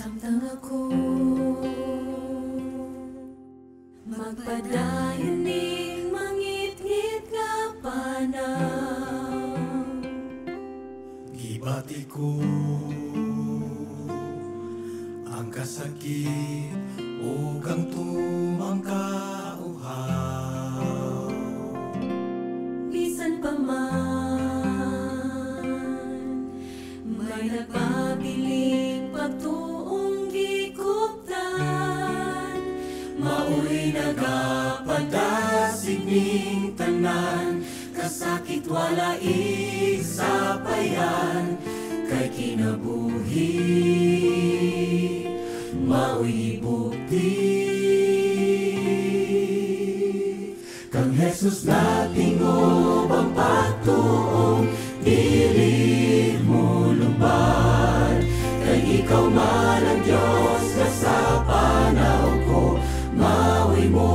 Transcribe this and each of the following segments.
Samtang ako magpadayon ning mangit-ngit nga panaw, gibati ko ang kasakit o kang tumangkauhaw. bisan pa man may nagpabiling pagtuong gikuptan, Mao'y nagapadasig ning tanan, kasakit wala isapayan, kay kinabuhi mao'y bukti. Kang Jesus nating ubang pagtuong, dili mo lumban, kay ikaw man ang Diyos nga sa panahon ko mao'y mo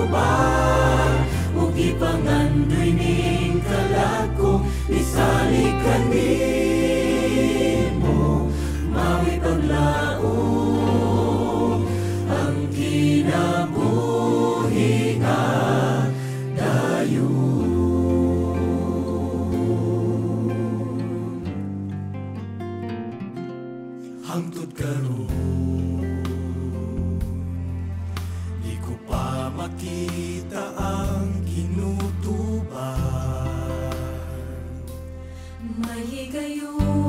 uban. Ug ipangandoy ning kalag ko, nisalikan nimo mao'y paglaom ang kinabuhi nga dayon. Hangtod karon di ko pa makita ang kinutuban. may higayon